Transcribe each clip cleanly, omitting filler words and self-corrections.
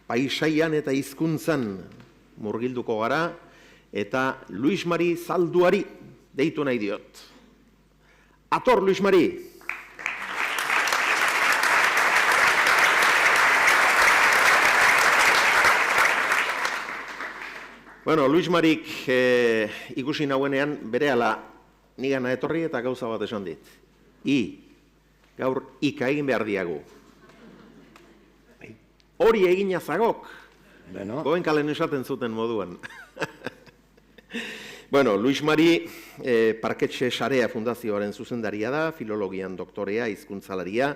paisaian eta hizkuntzan murgilduko gara, eta Luis Mari Zalduari deitu nahi diot. Ator, Luis Mari! Bueno, Luis Marik ikusi nauenean berehala nigana etorri eta gauza bat esan dit. Gaur ika egin behar diagu. Hori egina zagok. Goenkalen esaten zuten moduan. Bueno, Luis Mari Parketxe Sarea Fundazioaren zuzendaria da, filologian doktorea, hizkuntzalaria,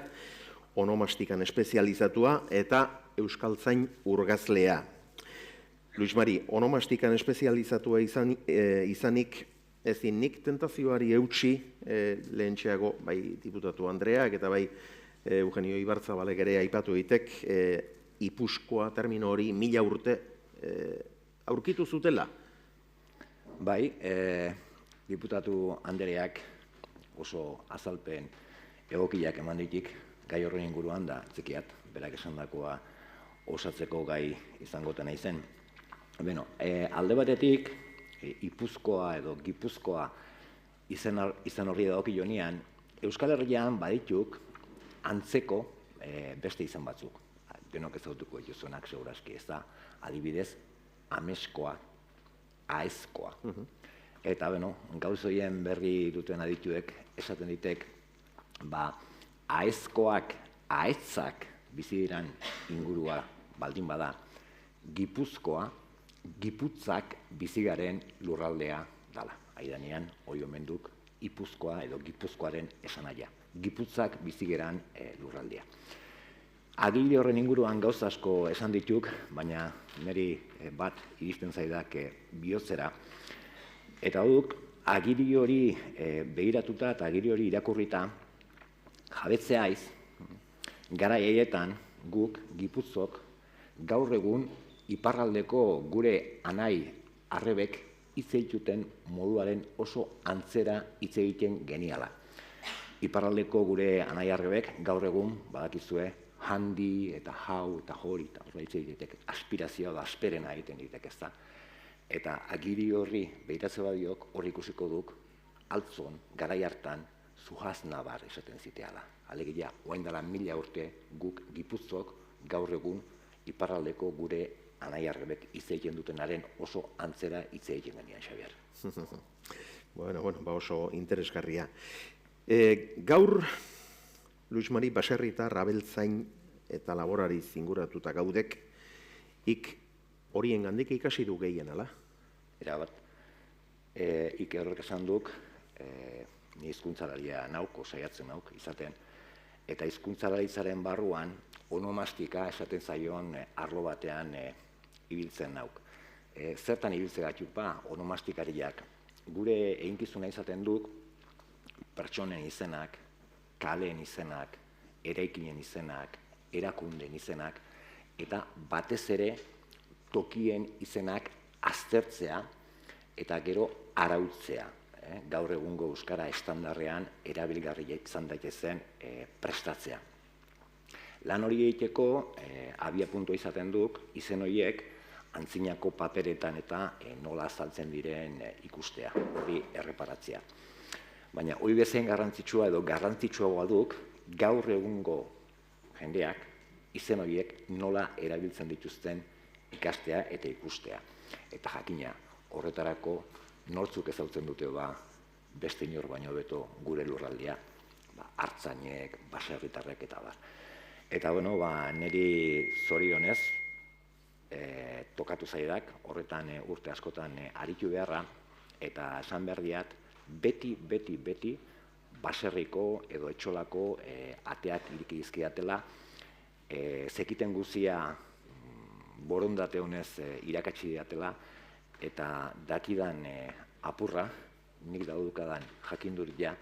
onomastikan espezializatua eta euskaltzain urgazlea. Luis Mari, onomastikan espezializatua izanik ezin nik tentazioari eutxi lehentxeago bai diputatu Andreak eta bai Eugenio Ibarzabalek ere aipatu eitek ipuzkoa termino hori 1000 urte aurkitu zutela. Bai, diputatu Andreak oso azalpen egokiak eman ditik gai horren inguruan da, txikiat, berak esandakoa osatzeko gai izangoten naizen. Beno, alde batetik, ipuzkoa edo gipuzkoa izan horri edoki jonean, Euskal Herrian badituk antzeko beste izan batzuk. Denok ezautuko dituzuenak segurazki, ez da, adibidez, ameskoa, aezkoa. Eta, beno, gauzoien berri duten adituek esaten ditek, aezkoak, aetzak bizi diran ingurua baldin bada, gipuzkoa, giputzak bizigaren lurraldea dala. Aidanean, hori omen duk, ipuzkoa edo gipuzkoaren esanaia. Giputzak bizigeran lurraldea. Agiri horren inguruan gauza asko esan dituk, baina niri bat iristen zaidak bihotzera. Eta duk, agiri hori begiratuta eta agiri hori irakurrita, jabetzea aiz, gara haietan guk, giputzok, gaur egun iparraldeko gure anai arrebek hitz egiten moduaren oso antzera hitz egiten geniala. Iparraldeko gure anai arrebek gaur egun badakizue handi eta hau eta hori eta horra hitz egitetek aspirazioa da asperena egiten ditek ez da. Eta agiri horri behiratze badiok horri ikusiko duk altzon garai hartan zuhaz nabar esaten ziteala. Alegia, oain dela 1000 urte guk gipuzok gaur egun iparraldeko gure anai arrebek hitz egiten dutenaren oso antzera hitz egiten genian, Xabier. Bueno, oso interesgarria. Gaur, Luis Mari, baserritar, abeltzain eta laborari zinguratuta gaudek, horien gandik ikasi du gehien, ala? Era bat, horrek esan duk, ni hizkuntzalaria nauk, saiatzen nauk izaten, eta hizkuntzalaritzaren barruan, onomastika esaten zaion arlo batean ibiltzen nauk. Zertan ibiltzegatik onomastikariak gure eginkizuna izaten duk pertsonen izenak, kaleen izenak, eraikinen izenak, erakunden izenak, eta batez ere tokien izenak aztertzea eta gero arautzea. Gaur egungo euskara estandarrean erabilgarria izan daitezen prestatzea. Lan hori egiteko abiapuntua izaten duk izen horiek antzinako paperetan eta nola azaltzen diren ikustea, hori erreparatzea. Baina hori bezain garrantzitsua edo garrantzitsuagoa duk gaur egungo jendeak izen horiek nola erabiltzen dituzten ikastea eta ikustea. Eta jakina horretarako nortzuk ezautzen dute beste inor baino beto gure lurraldea, hartzainek, baserritarrek eta bar. Eta niri zorionez tokatu zaidak, horretan urte askotan aritu beharra, eta esan behar diat, beti baserriko edo etxolako ateak iriki dizkidatela, zekiten guzia borondate honez irakatsi didatela, eta dakidan apurra, nik daudukadan jakinduria,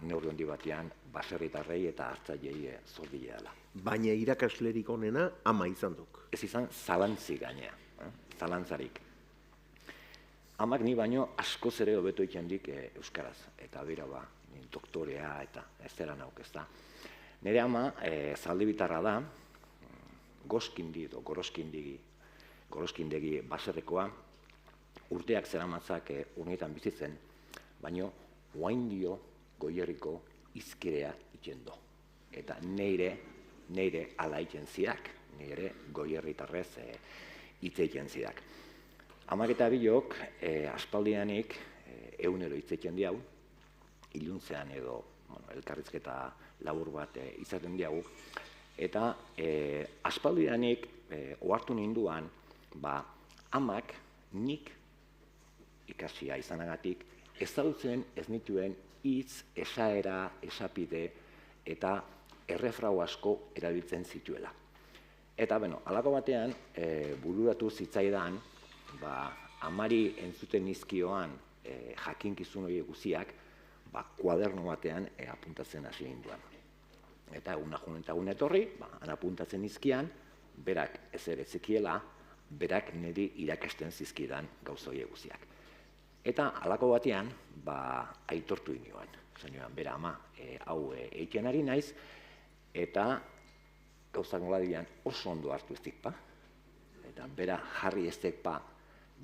neurri handi batean baserritarrei eta hartzaileei zor dela. Baina irakaslerik onena ama izan duk. Ez izan zalantzi gainea, zalantzarik. Amak ni baino askoz ere hobeto ikendik euskaraz, eta bera doktorea eta ez dela nauk ez da. Nire ama zaldibitarra da, goskindi edo goroskindegi baserrekoa, urteak zeramatzak urnietan bizitzen, baino oain dio Goierriko izkirea itxendo. Eta neire ala itxen zidak, neire Goierritarrez hitz egiten zidak. Amak eta bilok, aspaldianik egunero hitz egiten diau, iluntzean edo elkarrizketa labur bat izaten diagu, eta aspaldianik ohartu ninduan, amak nik ikasia izanagatik ezagutzen ez nituen hitz, esaera, esapide eta errefrau asko erabiltzen zituela. Eta, halako batean, bururatu zitzaidan, amari entzuten nizkioan jakinkizun horiek guziak, kuaderno batean apuntatzen hasi ninduan. Eta egun etorri, han apuntatzen nizkian, berak ezer ez zekiela, berak niri irakasten zizkidan gauza horiek guziak. Eta halako batean, aitortu inoan. Zanioan, bera ama, hau egiten ari naiz, eta gauzak nola dian oso ondo hartu ez dikpa. Eta bera jarri ez dikpa,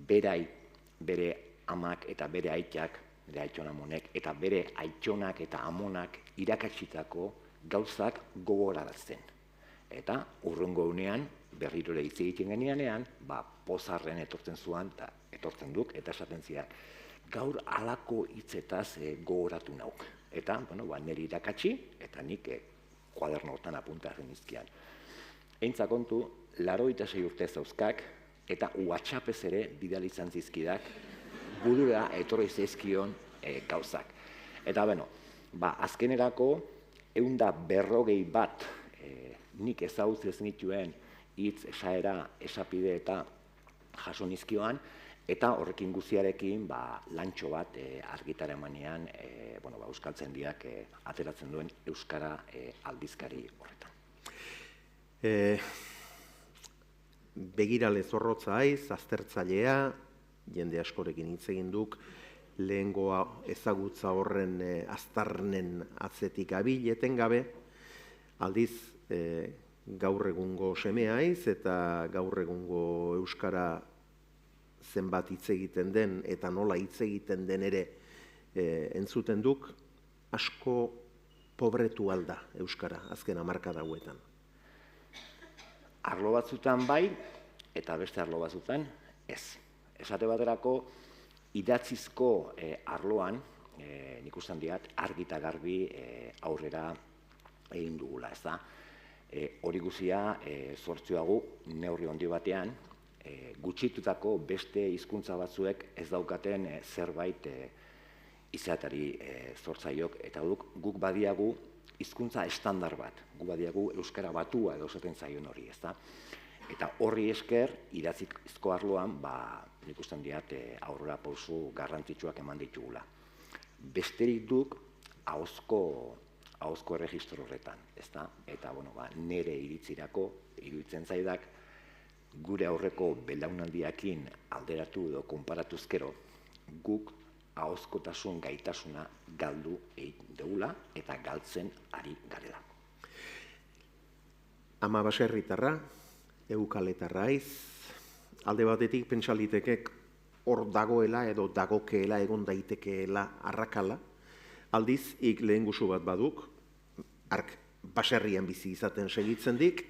bere amak eta bere aitak, bere aitxon amonek, eta bere aitxonak eta amonak irakatsitako gauzak gogorarazten. Eta urrungo unean, berriro ere hitz egiten genianean, pozarren etortzen zuan, eta etortzen duk, eta esaten zidak, gaur halako hitzetaz gogoratu nauk. Eta, niri irakatsi, eta nik kuadernotan apuntatzen nizkian. Eintza kontu, 86 urte zauzkak, eta WhatsAppez ere bidali izan zizkidak, burura etorri zaizkion gauzak. Eta, azkenerako, 150 nik ezagutzen ez nituen hitz, esaera, esapide eta jaso nizkioan, eta horrekin guziarekin lantxo bat argitaramanean Euskaltzaindiak ateratzen duen Euskara aldizkari horretan. Begirale zorrotza aiz, aztertzailea, jende askorekin hitz egin duk, lehengoa ezagutza horren aztarnen atzetik abil etengabe, aldiz gaur egungo semea aiz eta gaur egungo Euskara zenbat hitz egiten den eta nola hitz egiten den ere entzuten duk, asko pobretu alda Euskara azken hamarkada hauetan. Arlo batzutan bai, eta beste arlo batzutan ez. Esate baterako, idatzizko arloan, nik ustean diat, argi eta garbi aurrera egin dugula, ez da? Hori guzia, zortzioagu, neurri handi batean, gutxitutako beste hizkuntza batzuek ez daukaten zerbait izateari zortzaiok, eta guk badiagu hizkuntza estandar bat, guk badiagu euskara batua edo esaten zaion hori, ez da? Eta horri esker, idatzizko arloan, nik ustean diat, aurrera pausu garrantzitsuak eman ditugula. Besterik duk, ahozko erregistro horretan, ez da? Eta, nire iritzirako, iruditzen zaidak, gure aurreko belaunaldiakin alderatu edo konparatuzkero, guk ahozkotasun gaitasuna galdu egin dugula eta galtzen ari garela. Ama baserritarra, eukaletarra aiz, alde batetik pentsalitekek hor dagoela edo dagokeela egon daitekeela arrakala, aldiz lehen guzu bat baduk, ark baserrian bizi izaten segitzen dik,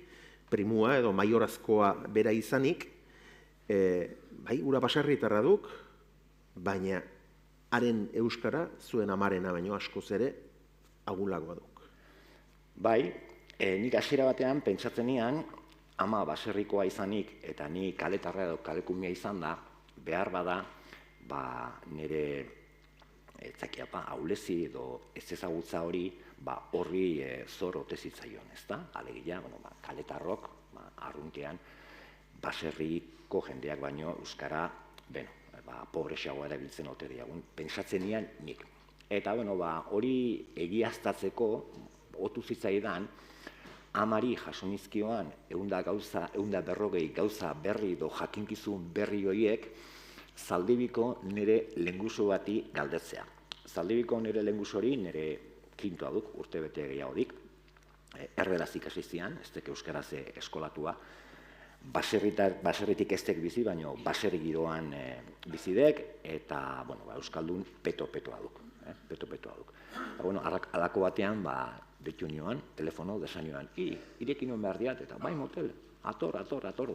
primua edo maiorazkoa bera izanik, ura baserritarra duk, baina haren euskara zuen amarena baino askoz ere agulagoa duk. Bai, nik hasiera batean pentsatzen nian, ama baserrikoa izanik eta ni kaletarra edo kalekumia izan da, behar bada, nire aulezi edo ez ezagutza hori, horri zor ote zitzaion, ez da? Alegia, kaletarrok, arruntean, baserriko jendeak baino euskara, pobrexagoa erabiltzen ote diagun, pentsatzen nian nik. Eta, hori egiaztatzeko, otu zitzaidan, amari jasonizkioan 150 gauza berri edo jakinkizun berri horiek Zaldibiko nire lengusu bati galdetzea. Zaldibiko nire lengusu hori nire kintoa duk, urte bete gehiago dik, erderaz ikasi zian, ez dek euskaraz eskolatua, baserritik ez dek bizi, baina baserri giroan bizidek, eta, euskaldun peto-petoa duk. Peto-petoa duk. Alako batean, deitu nioan, telefono, desan nioan, irekin nuen behar diat, eta bai motel, ator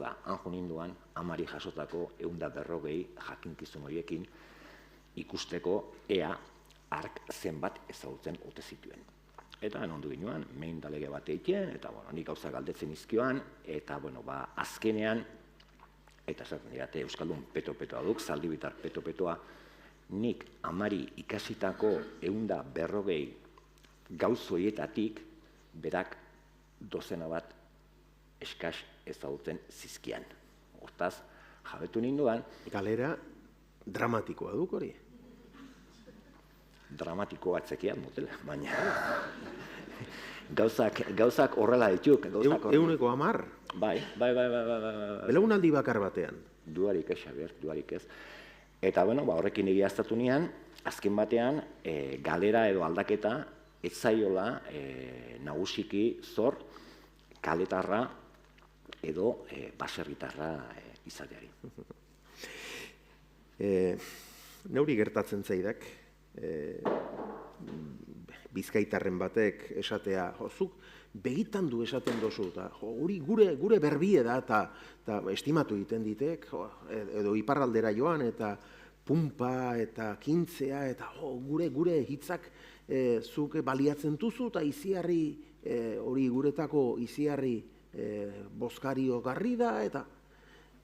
da, anjo ninduan, amari jasotako 140 jakinkizun horiekin ikusteko ea ark zenbat ezagutzen ote zituen. Eta ondu ginoan, mein dalege bat egiten, eta nik gauza galdetzen izkioan, eta azkenean, eta esaten dirate euskaldun peto-petoa duk, zaldibitar peto-petoa, nik amari ikasitako 140 gauz horietatik, berak dozena bat eskas ezagutzen zizkian. Hortaz, jabetu ninduan. Galera dramatikoa duk hori? Dramatiko batzekian, motela, baina gauzak horrela dituk. 110? Bai. Belaunaldi bakar batean? Duarik ez, Xabier, duarik ez. Eta, horrekin egiaztatu nian, azken batean, galera edo aldaketa, ez zaiola nagusiki zor kaletarra edo baserritarra izateari. Neuri gertatzen zaidak, bizkaitarren batek esatea, zuk begitan du esaten dozu, hori gure berbie da, eta estimatu egiten ditek, edo iparraldera joan, eta pumpa, eta kintzea, eta gure hitzak zuk baliatzen duzu, eta iziarri, hori guretako iziarri bozkario garri da, eta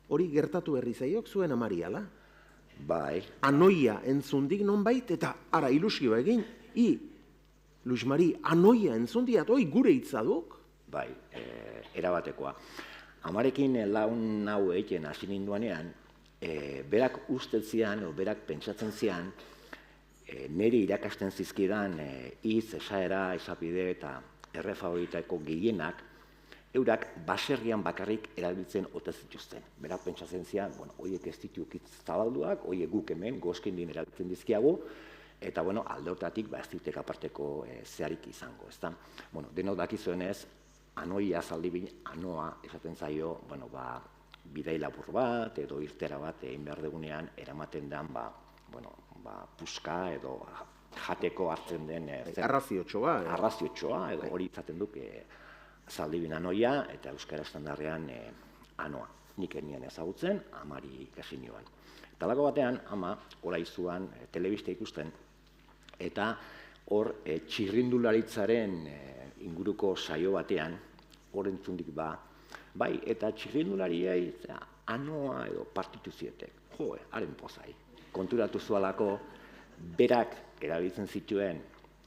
hori gertatu berri zaiok zuen amari, ala? Bai. Anoia entzundik nonbait, eta ara ilusio egin, Luis Mari, anoia entzundiat, gure hitza duk? Bai, erabatekoa. Amarekin laun hau egiten hasi ninduanean, berak ustetzian, berak pentsatzen zian, niri irakasten zizkidan hitz, esaera, esapide eta errefagoritako gehienak, eurak baserrian bakarrik erabiltzen ote zituzten. Berak pentsatzen zian, horiek ez dituk hitz zabalduak, horiek guk hemen, gozkindin erabiltzen dizkiagu, eta alde hortatik ez ditek aparteko zeharik izango, ezta? Denok dakizuenez, anoia zaldibin, anoa esaten zaio, bidai labur bat edo irtera bat egin behar dugunean eramaten den, puska edo jateko hartzen den... Arraziotxoa. Arraziotxoa, edo hori izaten duk zaldibin anoia, eta euskara estandarrean anoa. Nik enien ezagutzen, amari ikasi nioan. Talako batean, ama, orai zuan, telebista ikusten, eta hor txirrindularitzaren inguruko saio batean, hor entzundik bai, eta txirrindulariei anoa edo partitu zietek. Haren pozai. Konturatu zualako, berak erabiltzen zituen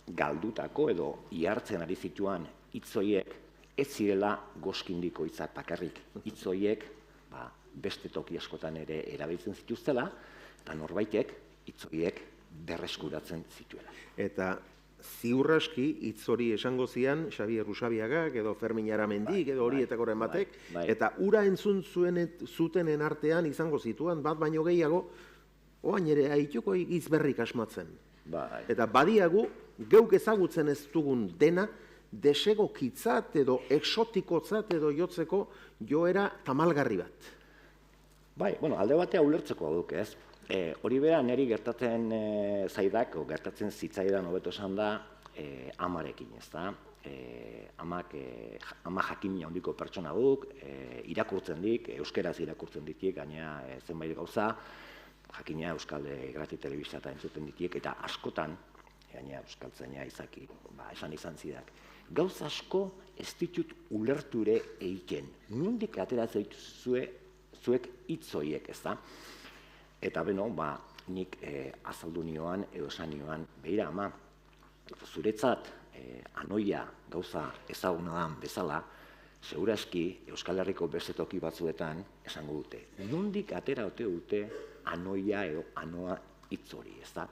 galdutako edo ihartzen ari zituen hitzoiek ez zirela gozkindiko hitzak bakarrik. Hitzoiek beste toki askotan ere erabiltzen zituztela, eta norbaitek hitzoiek berreskuratzen zituela. Eta ziurraski hitz hori esango zian Xabier Usabiagak edo Fermin Aramendik edo horietakoren batek, eta ura entzun zutenen artean izango zituen bat baino gehiago, oain ere haituko izberrik asmatzen. Eta badiagu, geuk ezagutzen ez dugun dena, desegokitzat edo exotikotzat edo jotzeko joera tamalgarri bat. Alde batea ulertzeko duk, ez? Hori bera niri gertatzen zaidak, o gertatzen zitzaidan hobeto esan da, amarekin, ez da? Ama jakin handiko pertsona duk, irakurtzen dik, euskeraz irakurtzen ditik, gaina zenbait gauza, jakina euskal grati telebista eta entzuten ditik, eta askotan, gaina euskaltzaina izaki, esan izan zidak, gauz asko ez ditut ulerture egiten. Nondik ateratzen zuek hitzoiek, ez da? Eta nik azaldu nioan edo esan nioan, behira ama, zuretzat anoia gauza ezaguna dan bezala, segurazki Euskal Herriko beste toki batzuetan esango dute. Nondik atera ote dute anoia edo anoa hitz hori, ez da?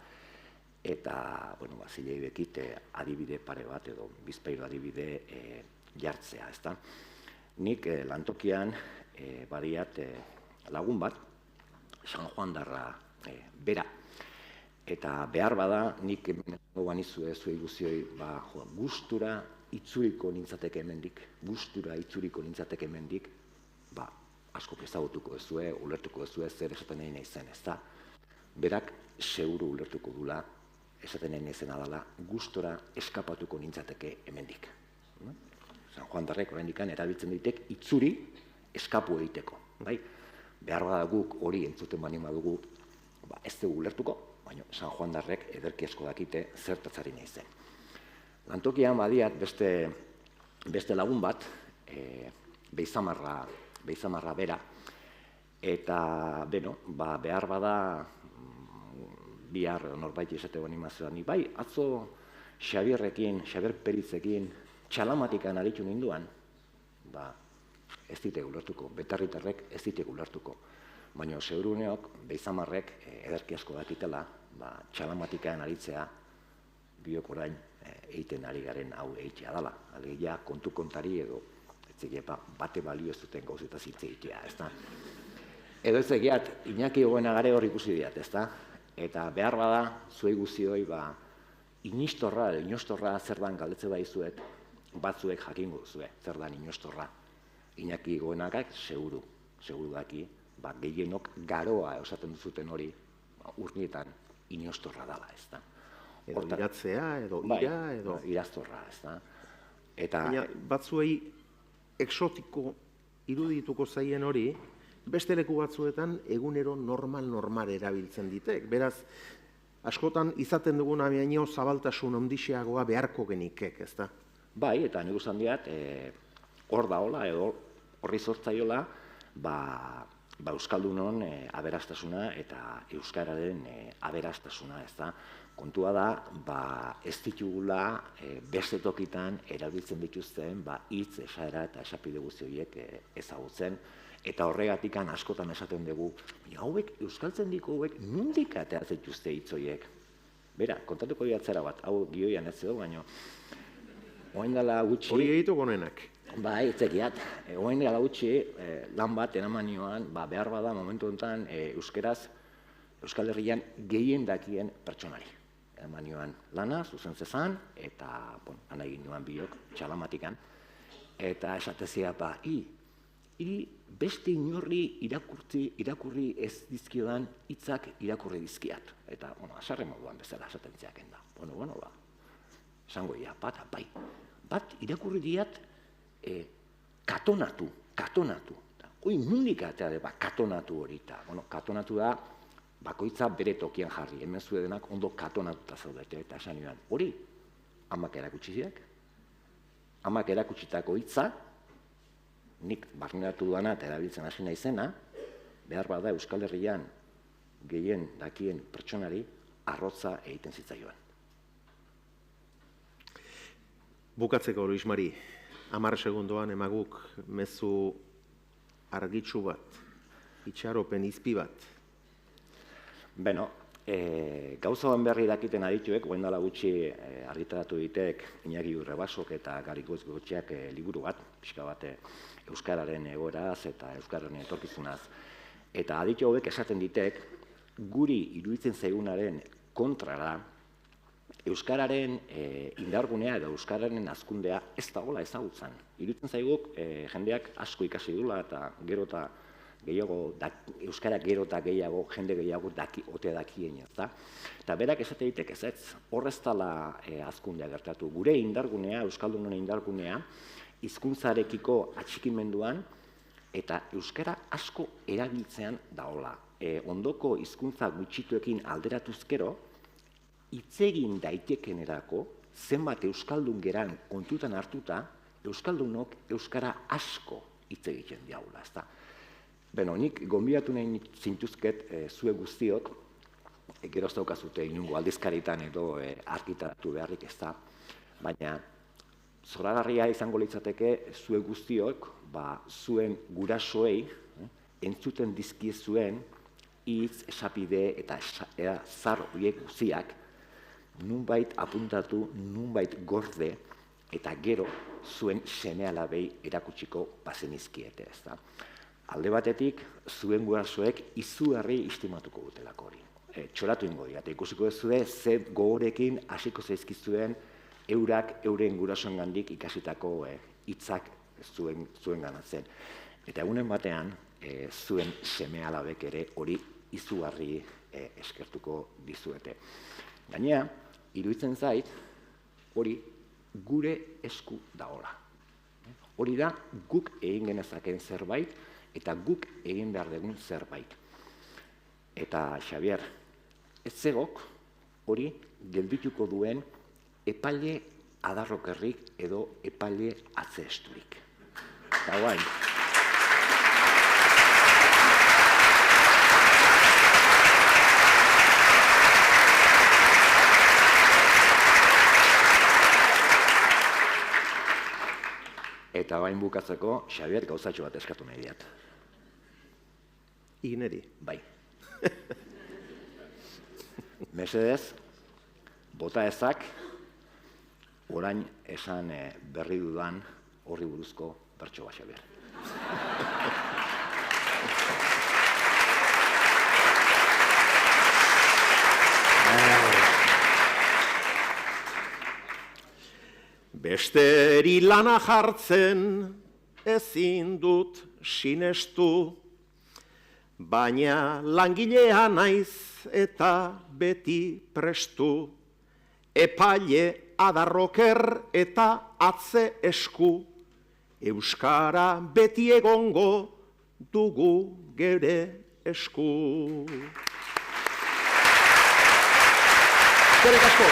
Eta, zilei bekit adibide pare bat edo bizpahiru adibide jartzea, ez da? Nik lantokian badiat lagun bat, San Juan darra bera. Eta behar bada, nik banizu zuei guzioi gustura itzuriko nintzateke hemendik, gustura itzuriko nintzateke hemendik, asko ezagutuko ezue, ulertuko ezue zer esaten nahi naizen, ezta? Berak seguru ulertuko dula esaten nahi naizena dela, gustora eskapatuko nintzateke hemendik. San Juan Darrek oraindikan erabiltzen ditek itzuri eskapu egiteko, bai? Behar bada guk hori entzuten bani badugu, ez dugu ulertuko, baina San Juan Darrek ederki asko dakite zertatzari naizen. Lantokian badiat beste lagun bat, Beizamarra bera, eta behar bada bihar norbait esate bani mazuan, bai, atzo Xabier Peritzekin txalamatikan aritu ninduan, ez ditek ulertuko, betarritarrek ez ditek ulertuko. Baina seguruneok, Beizamarrek ederki asko dakitela, txalamatikan aritzea biok orain egiten ari garen hau egitea dela. Alegia kontu kontari edo bate balio ez duten gauzeta zitze egitea, ezta? Edo ez egiat, Iñaki Goenagare hor ikusi diat, ezta? Eta behar bada, zuei guzioi, inostorra zer dan galdetze baizuet, batzuek jakingo duzue, zer dan inostorra. Iñaki Goenagak seguru daki, gehienok garoa esaten duzuten hori, urnietan inostorra dala, ezta? Edo iratzea, edo ira, edo... Iraztorra, ezta? Baina batzuei exotiko irudituko zaien hori, beste leku batzuetan egunero normal erabiltzen ditek. Beraz, askotan izaten duguna baino zabaltasun ondixeagoa beharko genikek, ezta? Bai, eta nik usan diat, hor daola edo horri zortzaiola, Euskaldunon aberastasuna eta Euskararen aberastasuna, ezta? Kontua da, ez ditugula beste tokitan erabiltzen dituzten hitz, esaera eta esapide guzti horiek ezagutzen, eta horregatik askotan esaten dugu, hauek, euskaltzen diko hauek, nondik ateratzen dituzte hitz horiek? Bera, kontatuko diatzera bat, hau gioian ez edo, baina oain dela gutxi... Hori egitu gonenak. Bai, etzekiat. Oain dela gutxi, lan bat eraman nioan, behar bada momentu honetan euskeraz, Euskal Herrian gehien dakien pertsonari. Eraman nioan lana, zuzen zezan, eta ana egin nioan biok, txalamatikan, eta esatezia, beste inorri irakurri ez dizkiodan hitzak irakurri dizkiat. Eta, asarre moduan bezala esaten zeaken da. Esango ia, bat irakurri diat katonatu. Hoi nundik atea katonatu hori. Katonatu da, bakoitza bere tokian jarri. Hemen zuedenak ondo katonatuta zaudete. Eta esan nioan, hori, amak erakutsiak. Amak erakutsitako hitza, nik barneratu duana eta erabiltzen hasi naizena, behar bada Euskal Herrian gehien dakien pertsonari arrotza egiten zitzaioan. Bukatzeko, Luis Mari, 10 segundoan emaguk mezu argitsu bat, itxaropen izpi bat. Gauzaban berri dakiten adituek, goen dela gutxi argitaratu ditek Iñaki Urrebasok eta Garikoz Gotxeak liburu bat, pixka bat Euskararen egoeraz eta Euskararen etorkizunaz. Eta aditu hauek esaten ditek, guri iruditzen zaigunaren kontrara, Euskararen indargunea edo Euskararen hazkundea ez dagoela ezagutzen. Iruditzen zaiguk jendeak asko ikasi dula eta gero eta gehiago, Euskara gero eta gehiago, jende gehiago ote dakien, ezta? Eta berak esate ditek ez, horrez dela hazkundea gertatu. Gure indargunea, Euskaldunon indargunea, hizkuntzarekiko atxikimenduan eta Euskara asko erabiltzean daola. Ondoko hizkuntza gutxituekin alderatuzkero, hitzegin daitekenerako zenbat Euskaldun geran kontutan hartuta, Euskaldunok Euskara asko hitz egiten diaula, ezta? Nik gonbidatu nahi zintuzket zue guztiok, gero ez daukazute inungo aldizkaritan edo argitaratu beharrik ez da, baina zoragarria izango litzateke zue guztiok, zuen gurasoei entzuten dizkiezuen hitz, esapide eta zar horiek guztiak nunbait apuntatu, nunbait gorde eta gero zuen seme-alabei erakutsiko bazenizkiete, ez da. Alde batetik, zuen gurasoek izugarri estimatuko dutelako hori. Txoratu ingo dira, eta ikusiko duzue, ze gogorekin hasiko zaizkizuen euren gurasoengandik ikasitako hitzak zuen ganatzen. Eta egunen batean, zuen seme-alabek ere hori izugarri eskertuko dizuete. Gainera, iruditzen zait, hori gure esku dagoela. Hori da guk egin genezakeen zerbait eta guk egin behar dugun zerbait. Eta, Xabier, ez zegok hori geldituko duen epaile adarrokerrik edo epaile atzeesturik. Eta guain. Eta bain bukatzeko, Xabier, gauzatxo bat eskatu nahi diat. Igneri. Bai. Mesedez, bota ezak, orain esan berri dudan horri buruzko bertso bat, Xabier. Besteri lana jartzen ezin dut sinestu, baina langilea naiz eta beti prestu, epaile adarroker eta atze esku, euskara beti egongo dugu gere esku. Eskerrik asko.